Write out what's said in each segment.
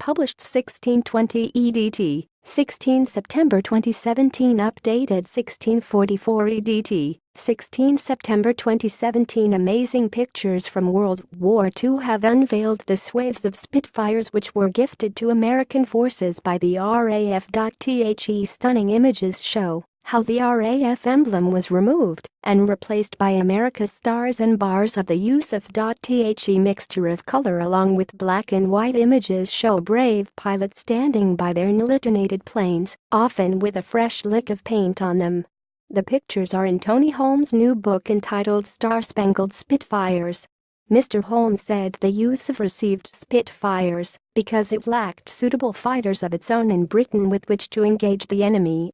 published 1620 EDT, 16 September 2017 updated 1644 EDT, 16 September 2017 Amazing pictures from World War II have unveiled the swathes of Spitfires which were gifted to American forces by the RAF.The stunning images show how the RAF emblem was removed and replaced by America's stars and bars of the use of .The mixture of color along with black and white images show brave pilots standing by their nilitonated planes, often with a fresh lick of paint on them. The pictures are in Tony Holmes' new book entitled Star-Spangled Spitfires. Mr. Holmes said the USAF received Spitfires because it lacked suitable fighters of its own in Britain with which to engage the enemy.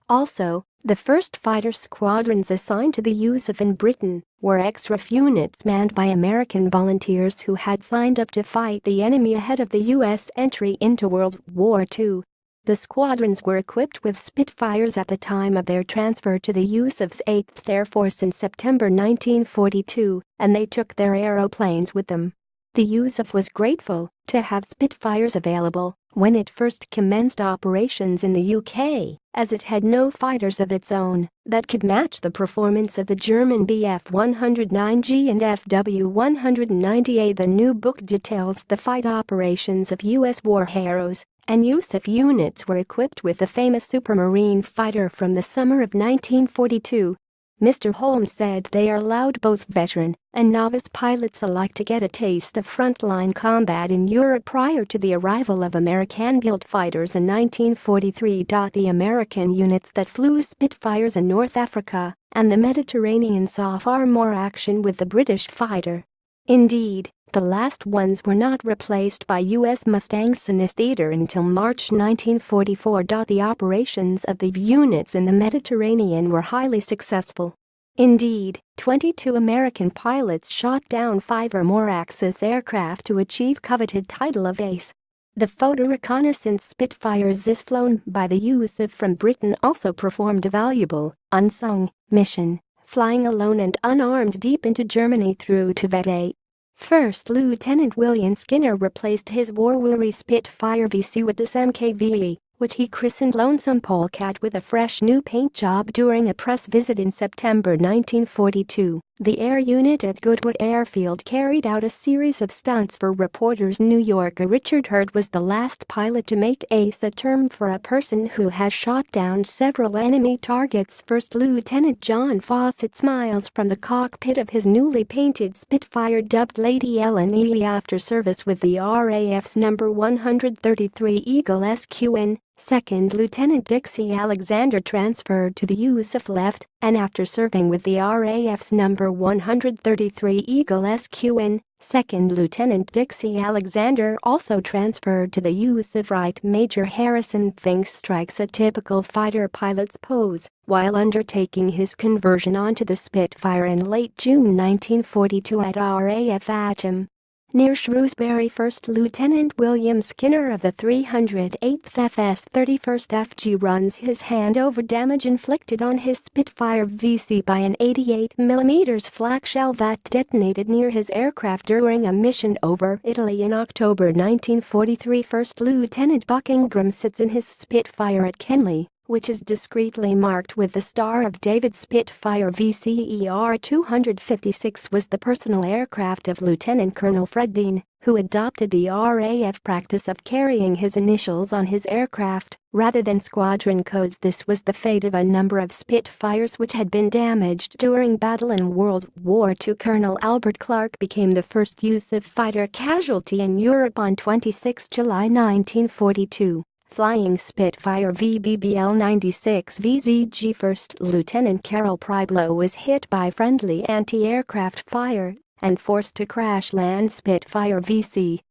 Also, the first fighter squadrons assigned to the USAF in Britain were ex-RAF units manned by American volunteers who had signed up to fight the enemy ahead of the U.S. entry into World War II. The squadrons were equipped with Spitfires at the time of their transfer to the USAF's 8th Air Force in September 1942, and they took their aeroplanes with them. The USAF was grateful to have Spitfires available when it first commenced operations in the UK, as it had no fighters of its own that could match the performance of the German Bf-109G and Fw-190A. The new book details the fight operations of U.S. war heroes, and USAF units were equipped with the famous Supermarine fighter from the summer of 1942. Mr. Holmes said they allowed both veteran and novice pilots alike to get a taste of frontline combat in Europe prior to the arrival of American-built fighters in 1943. The American units that flew Spitfires in North Africa and the Mediterranean saw far more action with the British fighter. Indeed, the last ones were not replaced by U.S. Mustangs in this theater until March 1944. The operations of the units in the Mediterranean were highly successful. Indeed, 22 American pilots shot down 5 or more Axis aircraft to achieve coveted title of ace. The photo reconnaissance Spitfires flown by the USAF from Britain also performed a valuable, unsung mission, flying alone and unarmed deep into Germany through to VE. First Lieutenant William Skinner replaced his war-weary Spitfire VC with this MKVE, which he christened Lonesome Polecat, with a fresh new paint job during a press visit in September 1942. The air unit at Goodwood Airfield carried out a series of stunts for reporters. New Yorker Richard Hurd was the last pilot to make ace a term for a person who has shot down several enemy targets. First Lieutenant John Fawcett smiles from the cockpit of his newly painted Spitfire dubbed Lady Ellen E. after service with the RAF's No. 133 Eagle SQN. Second Lieutenant Dixie Alexander transferred to the USAF left, and after serving with the RAF's No. 133 Eagle SQN, Second Lieutenant Dixie Alexander also transferred to the USAF right. Major Harrison Finks strikes a typical fighter pilot's pose while undertaking his conversion onto the Spitfire in late June 1942 at RAF Atom, near Shrewsbury. First Lieutenant William Skinner of the 308th FS 31st FG runs his hand over damage inflicted on his Spitfire VC by an 88mm flak shell that detonated near his aircraft during a mission over Italy in October 1943. First Lieutenant Buck Ingram sits in his Spitfire at Kenley, which is discreetly marked with the Star of David. Spitfire VCER 256 was the personal aircraft of Lieutenant Colonel Fred Dean, who adopted the RAF practice of carrying his initials on his aircraft rather than squadron codes. This was the fate of a number of Spitfires which had been damaged during battle in World War II. Colonel Albert Clark became the first USAF fighter casualty in Europe on 26 July 1942. Flying Spitfire VBBL 96 VZG. First Lieutenant Carol Priblo was hit by friendly anti-aircraft fire and forced to crash land Spitfire VC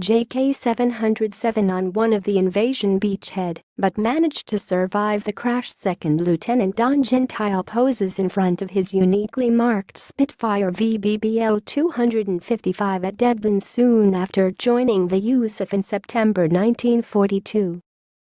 JK-707 on one of the invasion beachhead, but managed to survive the crash. Second Lieutenant Don Gentile poses in front of his uniquely marked Spitfire VBBL 255 at Debden soon after joining the USAF in September 1942.